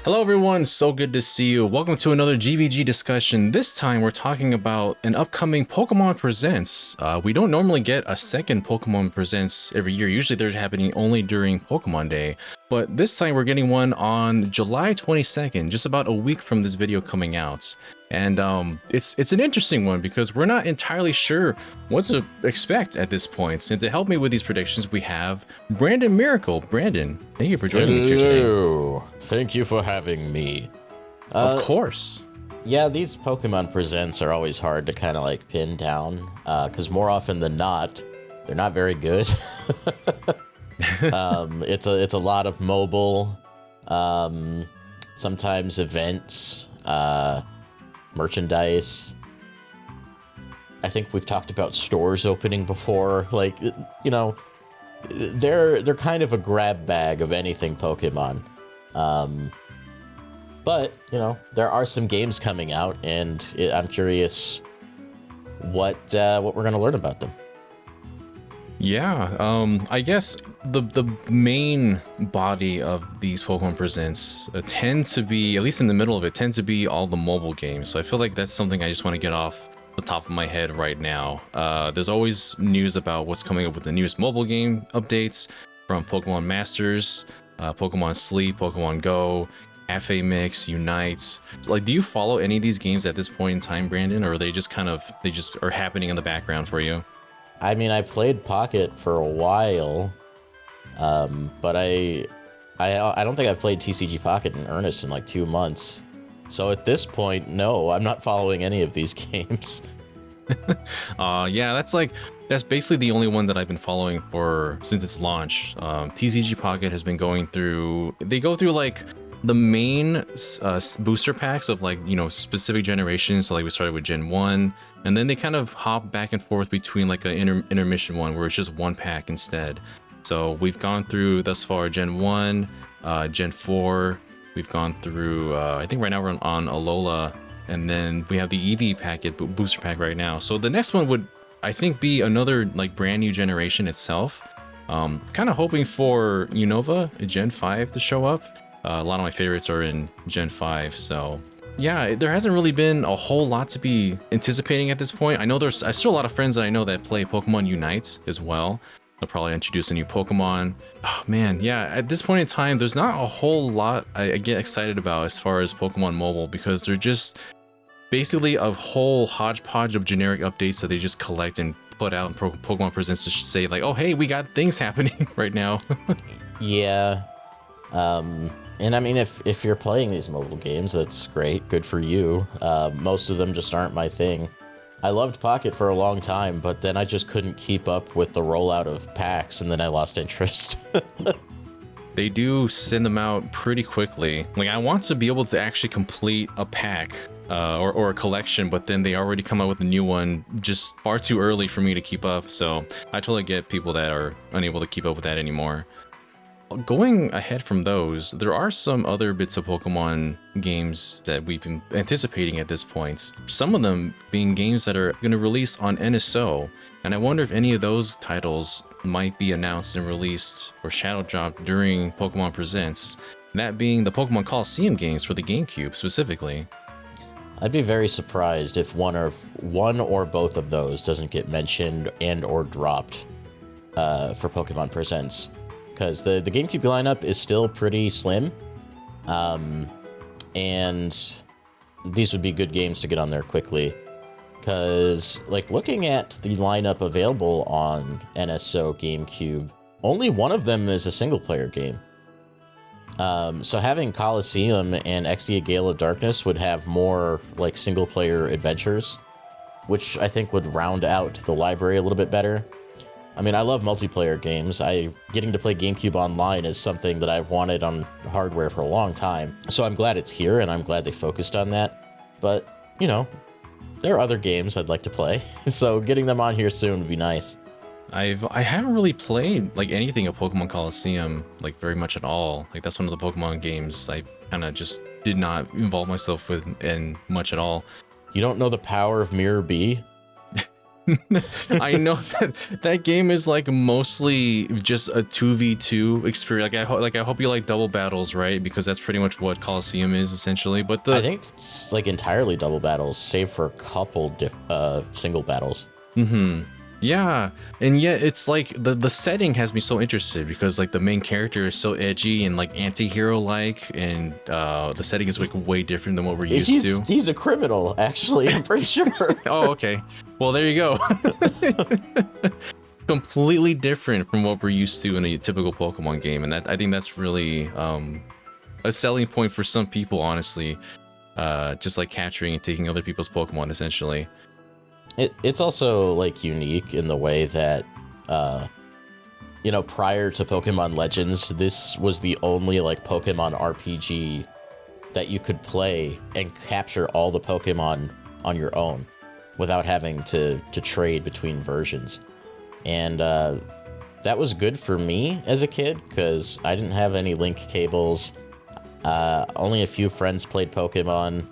Hello everyone, so good to see you. Welcome to another GVG discussion. This time we're talking about an upcoming Pokemon Presents. We don't normally get a second Pokemon Presents every year. Usually they're happening only during Pokemon Day. But this time we're getting one on July 22nd, just about a week from this video coming out. And it's an interesting one because we're not entirely sure what to expect at this point. And to help me with these predictions, we have Brandon Miracle. Brandon, thank you for joining me here today. Hello. Thank you for having me. Of course. Yeah, these Pokemon Presents are always hard to kind of like pin down because more often than not, they're not very good. It's a lot of mobile, sometimes events, merchandise. I think we've talked about stores opening before. Like, you know, they're kind of a grab bag of anything Pokemon. But you know, there are some games coming out, and I'm curious what we're gonna learn about them. Yeah, I guess the main body of these Pokemon Presents tend to be, at least in the middle of it, tend to be all the mobile games. So I feel like that's something I just want to get off the top of my head right now. There's always news about what's coming up with the newest mobile game updates from Pokemon Masters, Pokemon Sleep, Pokemon Go, Cafe Mix, Unite. Like, do you follow any of these games at this point in time, Brandon, or are they just they just are happening in the background for you? I mean, I played Pocket for a while, but I don't think I've played TCG Pocket in earnest in like 2 months. So at this point, no, I'm not following any of these games. Yeah, that's basically the only one that I've been following since its launch. TCG Pocket has been they go through like the main booster packs of, like, you know, specific generations. So like we started with Gen 1, and then they kind of hop back and forth between like an intermission one where it's just one pack instead. So we've gone through thus far Gen 1, Gen 4, we've gone through, I think right now we're on Alola, and then we have the EV packet, booster pack right now. So the next one would, I think, be another like brand new generation itself. Kind of hoping for Unova, Gen 5 to show up. A lot of my favorites are in Gen 5, so yeah, there hasn't really been a whole lot to be anticipating at this point. I know there's still a lot of friends that I know that play Pokemon Unite as well. They'll probably introduce a new Pokemon. Oh man, yeah, at this point in time, there's not a whole lot I get excited about as far as Pokemon Mobile, because they're just basically a whole hodgepodge of generic updates that they just collect and put out in Pokemon Presents to say like, oh hey, we got things happening right now. Yeah. And I mean, if you're playing these mobile games, that's great. Good for you. Most of them just aren't my thing. I loved Pocket for a long time, but then I just couldn't keep up with the rollout of packs, and then I lost interest. They do send them out pretty quickly. Like, I want to be able to actually complete a pack or a collection, but then they already come out with a new one just far too early for me to keep up. So I totally get people that are unable to keep up with that anymore. Going ahead from those, there are some other bits of Pokemon games that we've been anticipating at this point. Some of them being games that are going to release on NSO, and I wonder if any of those titles might be announced and released or shadow dropped during Pokemon Presents, that being the Pokemon Coliseum games for the GameCube specifically. I'd be very surprised if one or both of those doesn't get mentioned and or dropped for Pokemon Presents. Because the GameCube lineup is still pretty slim, and these would be good games to get on there quickly. Because, like, looking at the lineup available on NSO GameCube, only one of them is a single-player game. So having Coliseum and XD Gale of Darkness would have more, like, single-player adventures, which I think would round out the library a little bit better. I mean, I love multiplayer games. Getting to play GameCube Online is something that I've wanted on hardware for a long time. So I'm glad it's here, and I'm glad they focused on that. But, you know, there are other games I'd like to play. So getting them on here soon would be nice. I haven't really played like anything of Pokemon Coliseum like very much at all. Like, that's one of the Pokemon games I kind of just did not involve myself with in much at all. You don't know the power of Mirror B? I know that game is like mostly just a 2v2 experience. I hope you like double battles, right? Because that's pretty much what Coliseum is essentially. But I think it's like entirely double battles, save for a couple single battles. Yeah, and yet it's like the setting has me so interested because like the main character is so edgy and like anti-hero like, and the setting is like way different than what we're used to. He's a criminal, actually. I'm pretty sure. Oh, okay. Well, there you go. Completely different from what we're used to in a typical Pokemon game, and I think that's really a selling point for some people, honestly. Just like capturing and taking other people's Pokemon, essentially. It's also like unique in the way that, prior to Pokemon Legends, this was the only like Pokemon RPG that you could play and capture all the Pokemon on your own without having to trade between versions. And that was good for me as a kid because I didn't have any link cables. Only a few friends played Pokemon.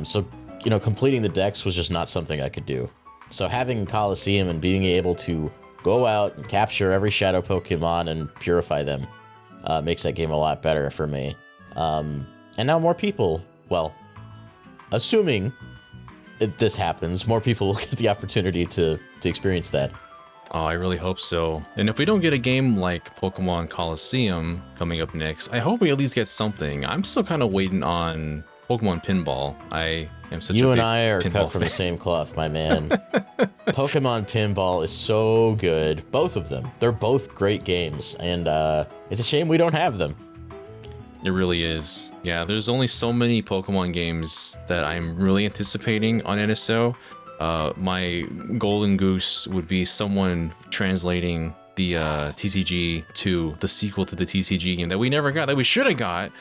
So completing the decks was just not something I could do. So having Coliseum and being able to go out and capture every Shadow Pokemon and purify them makes that game a lot better for me. And now more people, well, assuming this happens, more people will get the opportunity to experience that. Oh, I really hope so. And if we don't get a game like Pokemon Coliseum coming up next, I hope we at least get something. I'm still kind of waiting on Pokemon Pinball. I am such a big You and I are pinball cut from fan. the same cloth, my man. Pokemon Pinball is so good. Both of them. They're both great games, and it's a shame we don't have them. It really is. Yeah, there's only so many Pokemon games that I'm really anticipating on NSO. My golden goose would be someone translating the TCG 2, the sequel to the TCG game that we never got, that we should have got,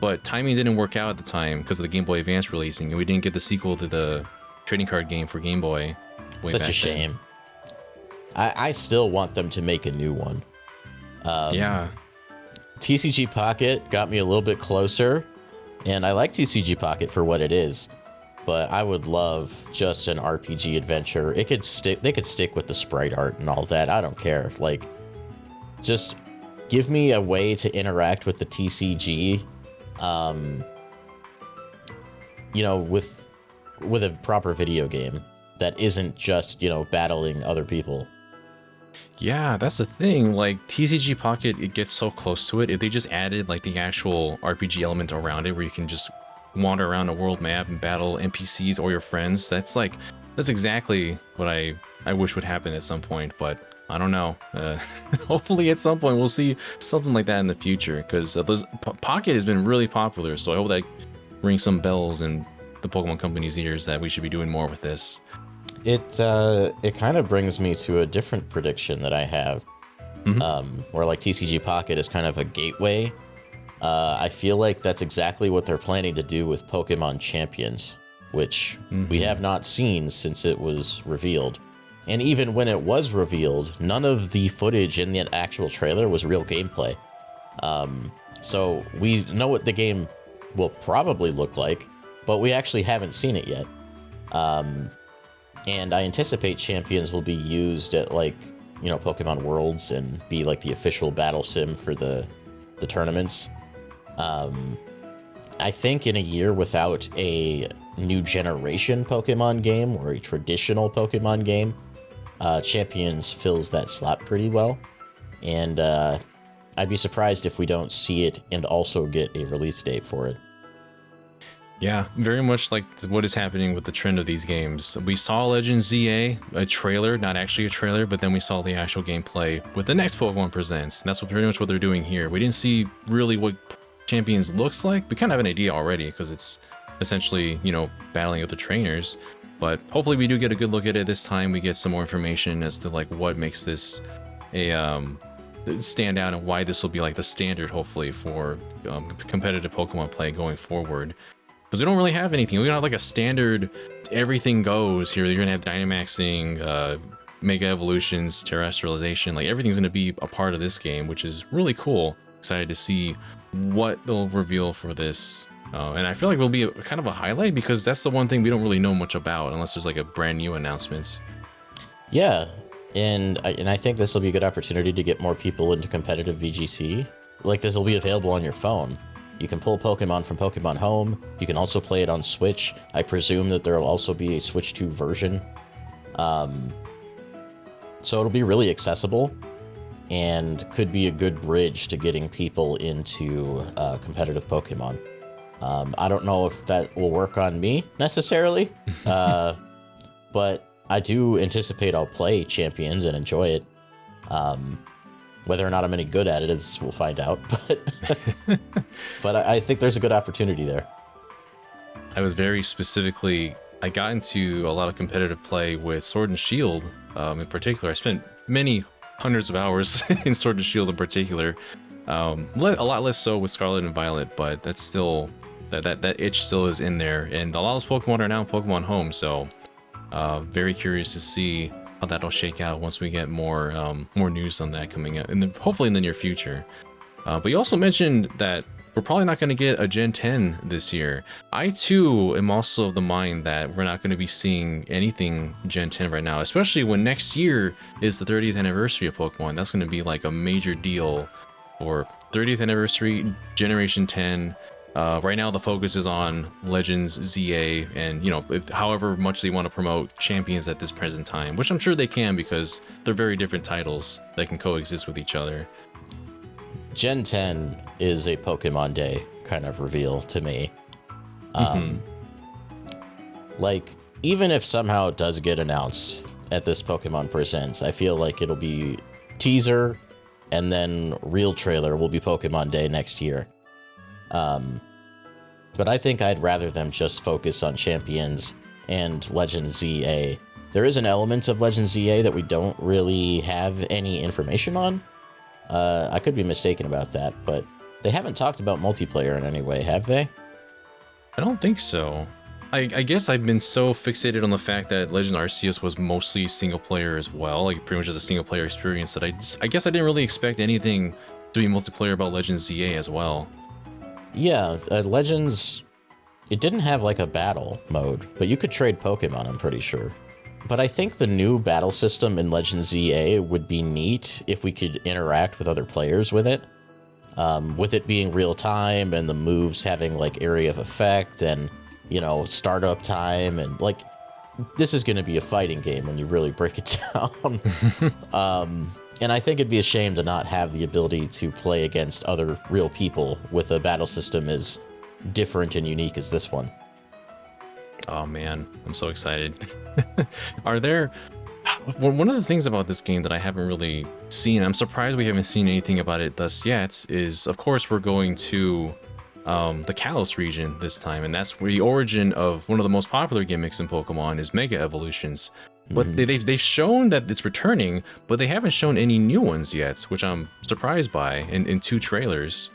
but timing didn't work out at the time because of the Game Boy Advance releasing, and we didn't get the sequel to the trading card game for Game Boy. Such a shame. I still want them to make a new one. Yeah. TCG Pocket got me a little bit closer, and I like TCG Pocket for what it is. But I would love just an RPG adventure. They could stick with the sprite art and all that. I don't care. Like, just give me a way to interact with the TCG, with a proper video game that isn't just, battling other people. Yeah, that's the thing. Like TCG Pocket, it gets so close to it. If they just added like the actual RPG element around it, where you can just wander around a world map and battle NPCs or your friends, that's exactly what I wish would happen at some point. But I don't know. Hopefully at some point we'll see something like that in the future, because Pocket has been really popular. So I hope that rings some bells in the Pokemon Company's ears that we should be doing more with this. It kind of brings me to a different prediction that I have, where like TCG Pocket is kind of a gateway. I feel like that's exactly what they're planning to do with Pokemon Champions, which we have not seen since it was revealed. And even when it was revealed, none of the footage in the actual trailer was real gameplay. So we know what the game will probably look like, but we actually haven't seen it yet. And I anticipate Champions will be used at Pokemon Worlds and be like the official battle sim for the tournaments. I think in a year without a new generation Pokemon game or a traditional Pokemon game, Champions fills that slot pretty well. And I'd be surprised if we don't see it and also get a release date for it. Yeah, very much like what is happening with the trend of these games. We saw Legends ZA, a trailer, not actually a trailer, but then we saw the actual gameplay with the next Pokemon Presents. And that's pretty much what they're doing here. We didn't see really what Champions looks like. We kind of have an idea already because it's essentially, battling with the trainers. But hopefully we do get a good look at it this time. We get some more information as to like what makes this a stand out and why this will be like the standard, hopefully, for competitive Pokemon play going forward. Because we don't really have anything. We don't have like a standard everything goes here. You're going to have Dynamaxing, Mega Evolutions, Terrestrialization. Like everything's going to be a part of this game, which is really cool. Excited to see what they'll reveal for this. And I feel like it'll be kind of a highlight because that's the one thing we don't really know much about unless there's like a brand new announcements. Yeah, and I think this will be a good opportunity to get more people into competitive VGC. Like, this will be available on your phone. You can pull Pokemon from Pokemon Home. You can also play it on Switch. I presume that there will also be a Switch 2 version. So it'll be really accessible and could be a good bridge to getting people into competitive Pokemon. I don't know if that will work on me necessarily, but I do anticipate I'll play Champions and enjoy it. Whether or not I'm any good at it is we'll find out, but I think there's a good opportunity there. I was very specifically, I got into a lot of competitive play with Sword and Shield in particular. I spent many hundreds of hours in Sword and Shield in particular. A lot less so with Scarlet and Violet, but that's still, that itch still is in there. And a lot of those Pokemon are now in Pokemon Home, so very curious to see how that'll shake out once we get more news on that coming out, and hopefully in the near future. But you also mentioned that we're probably not going to get a Gen 10 this year. I too am also of the mind that we're not going to be seeing anything Gen 10 right now, especially when next year is the 30th anniversary of Pokemon. That's going to be like a major deal for 30th anniversary, Generation 10. Right now the focus is on Legends, ZA, and however much they want to promote Champions at this present time, which I'm sure they can because they're very different titles that can coexist with each other. Gen 10 is a Pokemon Day kind of reveal to me. Like, even if somehow it does get announced at this Pokemon Presents, I feel like it'll be teaser and then real trailer will be Pokemon Day next year. But I think I'd rather them just focus on Champions and Legends ZA. There is an element of Legends ZA that we don't really have any information on. I could be mistaken about that, but they haven't talked about multiplayer in any way, have they? I don't think so. I guess I've been so fixated on the fact that Legends Arceus was mostly single player as well, like pretty much just a single player experience, that I guess I didn't really expect anything to be multiplayer about Legends ZA as well. Yeah, Legends, it didn't have like a battle mode, but you could trade Pokemon, I'm pretty sure. But I think the new battle system in Legends ZA would be neat if we could interact with other players with it. With it being real time and the moves having like area of effect and, startup time, and like, this is going to be a fighting game when you really break it down. And I think it'd be a shame to not have the ability to play against other real people with a battle system as different and unique as this one. Oh man, I'm so excited. Are there... One of the things about this game that I haven't really seen, I'm surprised we haven't seen anything about it thus yet, is of course we're going to the Kalos region this time, and that's where the origin of one of the most popular gimmicks in Pokemon is Mega Evolutions. But they've shown that it's returning, but they haven't shown any new ones yet, which I'm surprised by in 2 trailers.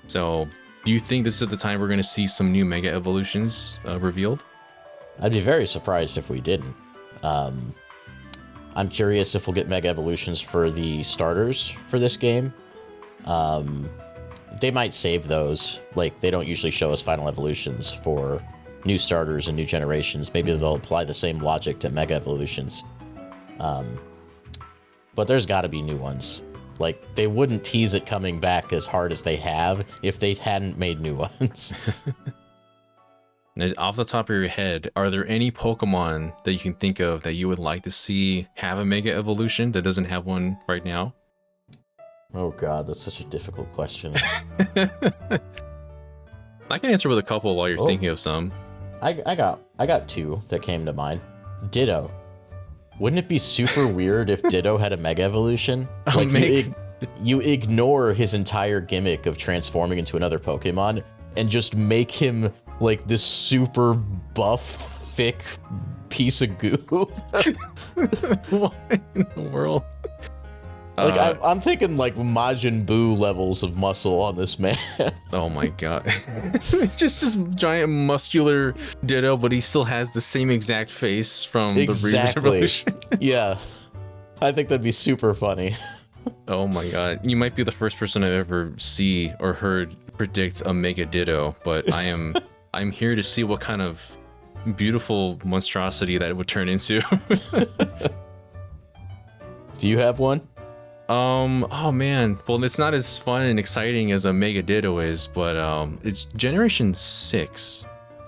So, do you think this is the time we're going to see some new Mega Evolutions revealed? I'd be very surprised if we didn't. I'm curious if we'll get Mega Evolutions for the starters for this game. They might save those. Like, they don't usually show us final evolutions for new starters and new generations. Maybe they'll apply the same logic to Mega Evolutions. But there's got to be new ones. Like, they wouldn't tease it coming back as hard as they have if they hadn't made new ones. Off the top of your head, are there any Pokemon that you can think of that you would like to see have a Mega Evolution that doesn't have one right now? Oh god, that's such a difficult question. I can answer with a couple while you're thinking of some. I got 2 that came to mind. Ditto. Wouldn't it be super weird if Ditto had a Mega Evolution? Like, you ignore his entire gimmick of transforming into another Pokemon and just make him like this super buff, thick piece of goo. What in the world? Like, I'm thinking like Majin Buu levels of muscle on this man. Oh my god. Just this giant muscular Ditto, but he still has the same exact face from the previous evolution. Yeah. I think that'd be super funny. Oh my god. You might be the first person I've ever see or heard predict a Mega Ditto, but I'm here to see what kind of beautiful monstrosity that it would turn into. Do you have one? Oh man. Well, it's not as fun and exciting as a Mega Ditto is, but it's Generation 6.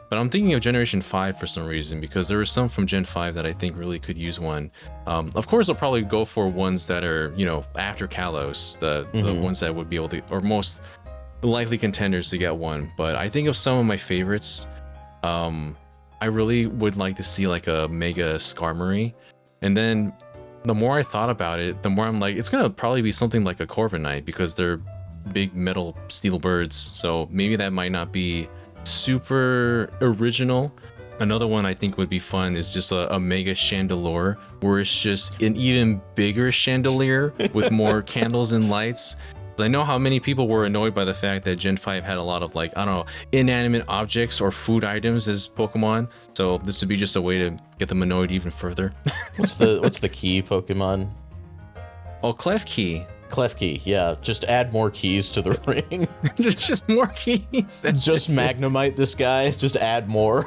But I'm thinking of Generation 5 for some reason, because there are some from Gen 5 that I think really could use one. Of course, I'll probably go for ones that are, after Kalos, the ones that would be able to, or most likely contenders to get one. But I think of some of my favorites. I really would like to see like a Mega Skarmory. And then the more I thought about it, the more I'm like, it's gonna probably be something like a Corviknight, because they're big metal steel birds. So maybe that might not be super original. Another one I think would be fun is just a Mega Chandelure, where it's just an even bigger chandelier with more candles and lights. I know how many people were annoyed by the fact that Gen 5 had a lot of, like, I don't know, inanimate objects or food items as Pokemon. So this would be just a way to get them annoyed even further. What's the key Pokemon? Oh, Klefki. Klefki, yeah. Just add more keys to the ring. just more keys. Just Magnemite this guy. Just add more.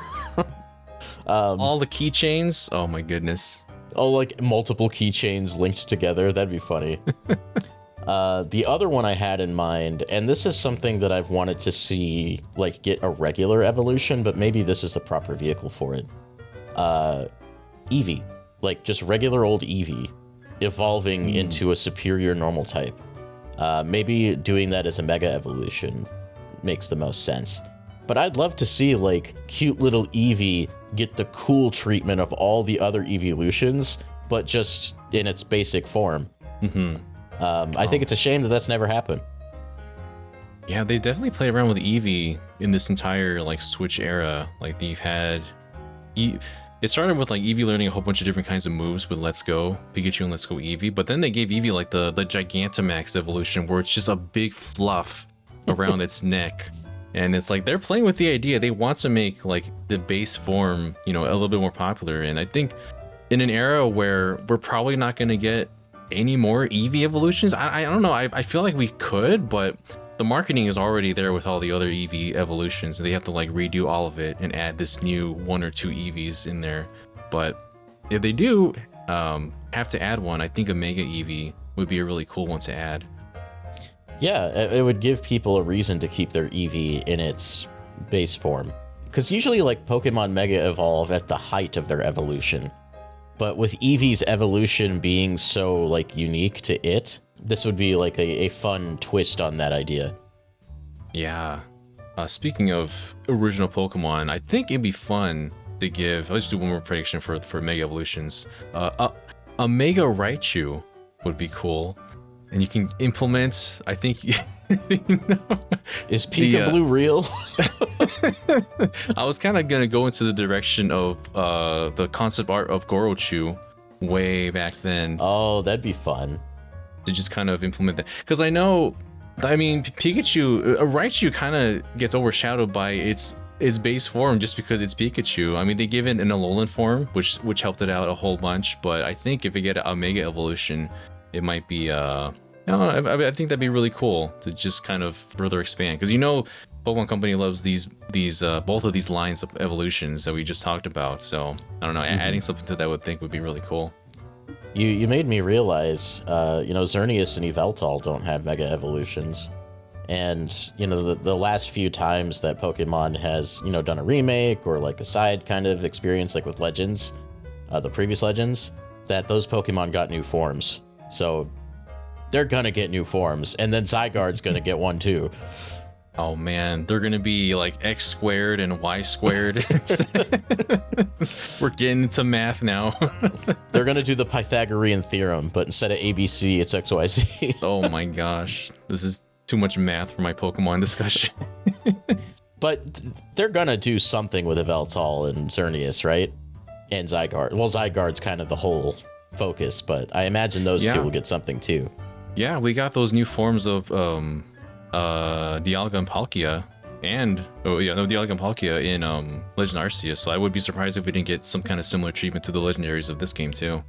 All the keychains. Oh my goodness. Oh, like multiple keychains linked together. That'd be funny. The other one I had in mind, and this is something that I've wanted to see, like, get a regular evolution, but maybe this is the proper vehicle for it. Eevee. Like, just regular old Eevee evolving into a superior normal type. Maybe doing that as a mega evolution makes the most sense. But I'd love to see, like, cute little Eevee get the cool treatment of all the other evolutions, but just in its basic form. I think it's a shame that that's never happened. Yeah, they definitely play around with Eevee in this entire, like, Switch era. Like, they've had... It started with, like, Eevee learning a whole bunch of different kinds of moves with Let's Go, Pikachu and Let's Go Eevee, but then they gave Eevee, like, the Gigantamax evolution, where it's just a big fluff around its neck. And it's like, they're playing with the idea. They want to make, like, the base form, a little bit more popular. And I think in an era where we're probably not going to get any more Eevee evolutions, I don't know. I feel like we could, but the marketing is already there with all the other Eevee evolutions. They have to, like, redo all of it and add this new 1 or 2 Eevees in there. But if they do have to add one, I think a Mega Eevee would be a really cool one to add. Yeah, it would give people a reason to keep their Eevee in its base form. Because usually, like, Pokemon Mega evolve at the height of their evolution. But with Eevee's evolution being so, like, unique to it, this would be, like, a fun twist on that idea. Yeah. Speaking of original Pokemon, I think it'd be fun to give... Let's do one more prediction for Mega Evolutions. A Mega Raichu would be cool. And you can implement, I think... Is Pika Blue real? I was kind of going to go into the direction of the concept art of Gorochu way back then. Oh, that'd be fun. To just kind of implement that. Because I mean, Raichu kind of gets overshadowed by its base form just because it's Pikachu. I mean, they give it an Alolan form, which helped it out a whole bunch. But I think if it get a Mega Evolution, it might be... I think that'd be really cool to just kind of further expand, because Pokemon Company loves these both of these lines of evolutions that we just talked about. So I don't know, adding something to that would be really cool. You made me realize, Xerneas and Yveltal don't have Mega Evolutions, and the last few times that Pokemon has done a remake or like a side kind of experience, like with Legends, the previous Legends, that those Pokemon got new forms. So they're gonna get new forms, and then Zygarde's gonna get one too. Oh man, they're gonna be like X squared and Y squared. We're getting into math now. They're gonna do the Pythagorean theorem, but instead of ABC, it's XYZ. Oh my gosh, this is too much math for my Pokemon discussion. But they're gonna do something with Yveltal and Xerneas, right? And Zygarde. Well, Zygarde's kind of the whole focus, but I imagine those two will get something too. Yeah, we got those new forms of Dialga and Palkia, and Dialga and Palkia in Legend Arceus. So I would be surprised if we didn't get some kind of similar treatment to the legendaries of this game too.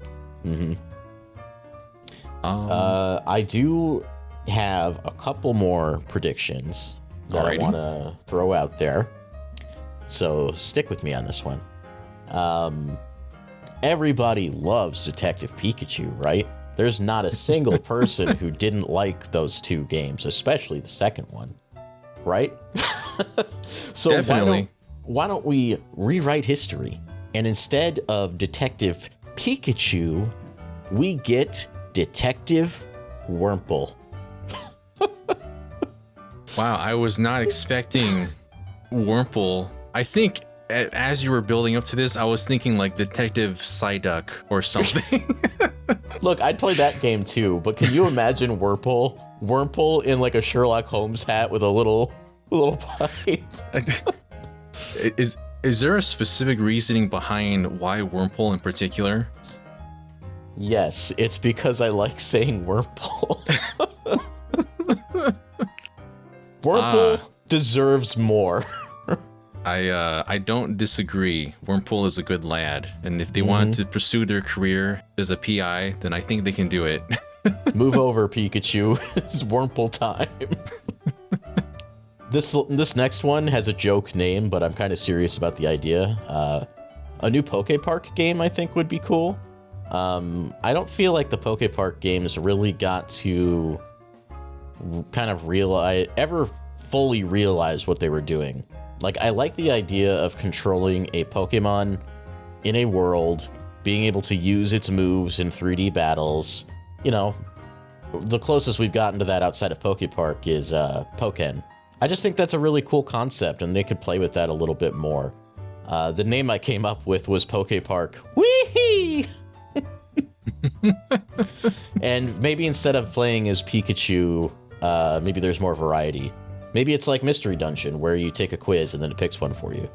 I do have a couple more predictions that I want to throw out there. So stick with me on this one. Everybody loves Detective Pikachu, right? There's not a single person who didn't like those two games, especially the second one, right? So Definitely. why don't we rewrite history? And instead of Detective Pikachu, we get Detective Wurmple. Wow, I was not expecting Wurmple. I think as you were building up to this, I was thinking like Detective Psyduck or something. Look, I'd play that game too, but can you imagine Wurmple in like a Sherlock Holmes hat with a little pipe? Is there a specific reasoning behind why Wurmple in particular? Yes, it's because I like saying Wurmple. Wurmple deserves more. I don't disagree. Wurmple is a good lad, and if they wanted to pursue their career as a PI, then I think they can do it. Move over, Pikachu. It's Wurmple time. This next one has a joke name, but I'm kind of serious about the idea. A new Poke Park game, I think, would be cool. I don't feel like the Poke Park games really got to kind of fully realize what they were doing. Like, I like the idea of controlling a Pokemon in a world, being able to use its moves in 3D battles. You know, the closest we've gotten to that outside of Poke Park is Pokken. I just think that's a really cool concept, and they could play with that a little bit more. The name I came up with was Poke Park. Wee-hee! And maybe instead of playing as Pikachu, maybe there's more variety. Maybe it's like Mystery Dungeon, where you take a quiz and then it picks one for you.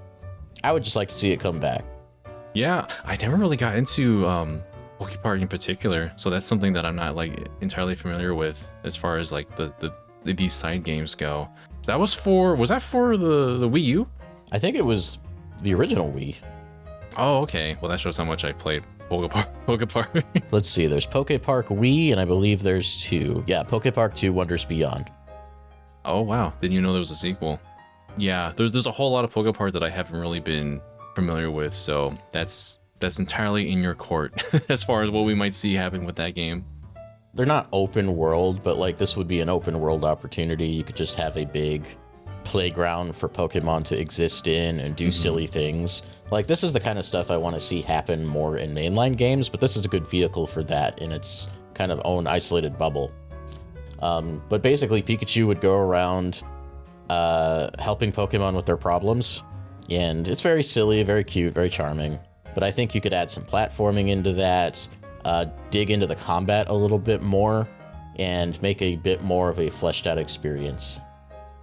I would just like to see it come back. Yeah, I never really got into Poke Park in particular, so that's something that I'm not like entirely familiar with as far as like these side games go. Was that for the Wii U? I think it was the original Wii. Oh, okay. Well, that shows how much I played Poke Park. Let's see. There's Poke Park Wii, and I believe there's two. Yeah, Poke Park 2 Wonders Beyond. Oh, wow. Didn't you know there was a sequel? Yeah, there's a whole lot of Poke Park that I haven't really been familiar with, so that's entirely in your court as far as what we might see happen with that game. They're not open world, but like this would be an open world opportunity. You could just have a big playground for Pokemon to exist in and do silly things. Like, this is the kind of stuff I want to see happen more in mainline games, but this is a good vehicle for that in its kind of own isolated bubble. But basically, Pikachu would go around helping Pokemon with their problems, and it's very silly, very cute, very charming. But I think you could add some platforming into that, dig into the combat a little bit more, and make a bit more of a fleshed out experience.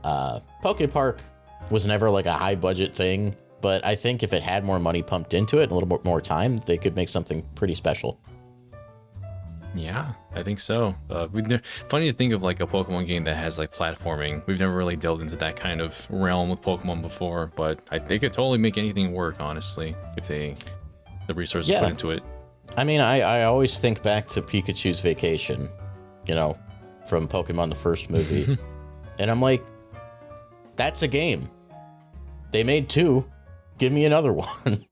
Poke Park was never like a high budget thing, but I think if it had more money pumped into it and a little bit more time, they could make something pretty special. Yeah, I think so. Funny to think of like a Pokemon game that has like platforming. We've never really delved into that kind of realm with Pokemon before, but I think it could totally make anything work, honestly, if the resources put into it. I mean, I always think back to Pikachu's Vacation, you know, from Pokemon the first movie. And I'm like, that's a game. They made 2. Give me another one.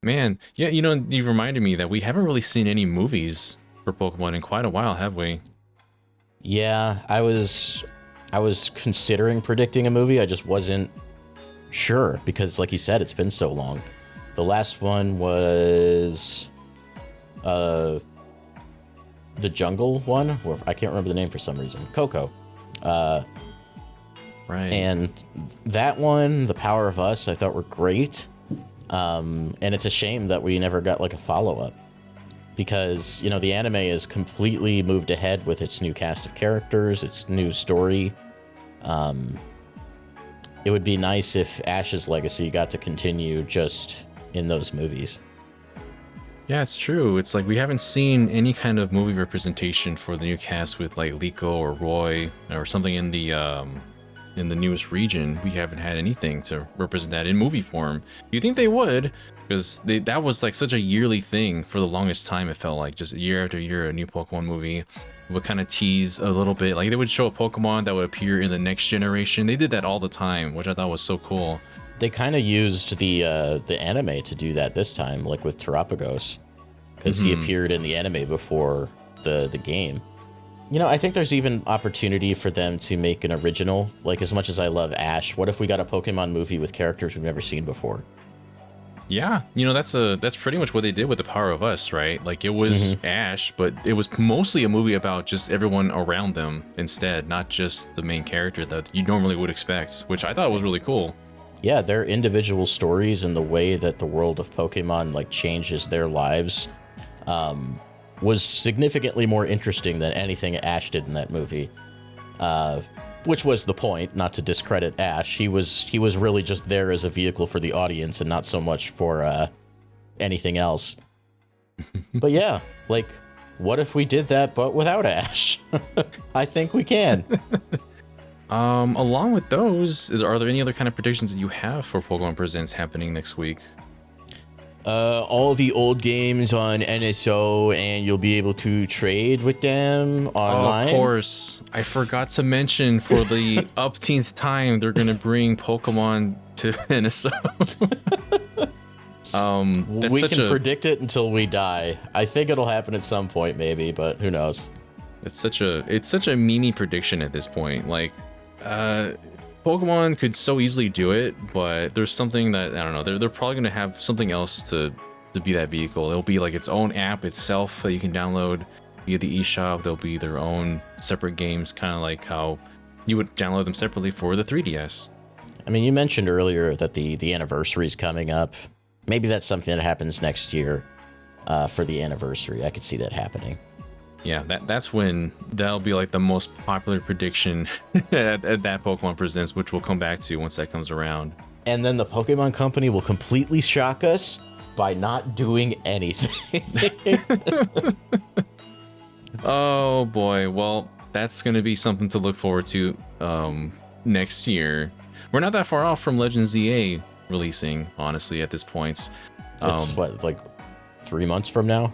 Man, yeah, you know, you reminded me that we haven't really seen any movies for Pokemon in quite a while, have we? Yeah, I was considering predicting a movie. I just wasn't sure because, like you said, it's been so long. The last one was the jungle one. I can't remember the name for some reason. Coco. Right. And that one, The Power of Us, I thought were great. And it's a shame that we never got like a follow-up. Because, you know, the anime is completely moved ahead with its new cast of characters, its new story. It would be nice if Ash's legacy got to continue just in those movies. Yeah, it's true. It's like we haven't seen any kind of movie representation for the new cast with like Liko or Roy or something in the newest region. We haven't had anything to represent that in movie form. You think they would, because that was like such a yearly thing for the longest time. It felt like just year after year, a new Pokemon movie would kind of tease a little bit. Like they would show a Pokemon that would appear in the next generation. They did that all the time, which I thought was so cool. They kind of used the anime to do that this time, like with Terapagos, because he appeared in the anime before the game. You know, I think there's even opportunity for them to make an original. Like, as much as I love Ash, what if we got a Pokemon movie with characters we've never seen before? Yeah, you know, that's pretty much what they did with The Power of Us, right? Like, it was Ash, but it was mostly a movie about just everyone around them instead, not just the main character that you normally would expect, which I thought was really cool. Yeah, their individual stories and the way that the world of Pokemon like changes their lives was significantly more interesting than anything Ash did in that movie. Which was the point, not to discredit Ash. He was really just there as a vehicle for the audience and not so much for anything else. But yeah, like, what if we did that but without Ash? I think we can. Along with those, are there any other kind of predictions that you have for Pokemon Presents happening next week? All the old games on NSO, and you'll be able to trade with them online. Oh, of course. I forgot to mention, for the upteenth time, they're going to bring Pokemon to NSO. We can predict it until we die. I think it'll happen at some point, maybe, but who knows? It's such a meme prediction at this point. Like, Pokemon could so easily do it, but there's something that, I don't know, they're probably going to have something else to be that vehicle. It'll be like its own app itself that you can download via the eShop. There'll be their own separate games, kind of like how you would download them separately for the 3DS. I mean, you mentioned earlier that the anniversary is coming up. Maybe that's something that happens next year for the anniversary. I could see that happening. Yeah, that's when that'll be like the most popular prediction at that Pokemon Presents, which we'll come back to once that comes around. And then the Pokemon Company will completely shock us by not doing anything. Oh boy, well, that's going to be something to look forward to next year. We're not that far off from Legends ZA releasing, honestly, at this point. It's what, like 3 months from now?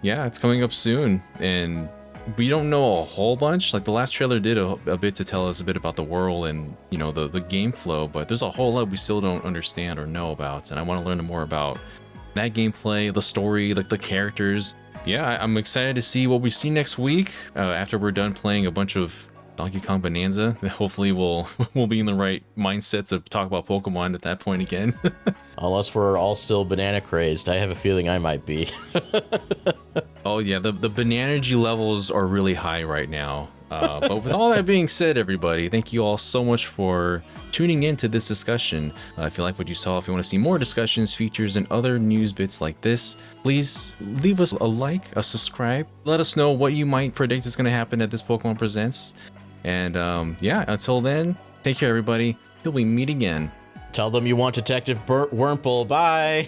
Yeah, it's coming up soon, and we don't know a whole bunch. Like, the last trailer did a bit to tell us a bit about the world and, you know, the game flow, but there's a whole lot we still don't understand or know about, and I want to learn more about that gameplay, the story, like the characters. Yeah, I'm excited to see what we see next week after we're done playing a bunch of Donkey Kong Bonanza. Hopefully we'll be in the right mindset to talk about Pokemon at that point again. Unless we're all still banana crazed. I have a feeling I might be. Oh yeah, the Bananagy levels are really high right now. But with all that being said, everybody, thank you all so much for tuning in to this discussion. If you like what you saw, if you want to see more discussions, features, and other news bits like this, please leave us a like, a subscribe. Let us know what you might predict is going to happen at this Pokemon Presents. And yeah, until then, take care, everybody. Till we meet again. Tell them you want Detective Wurmple. Bye.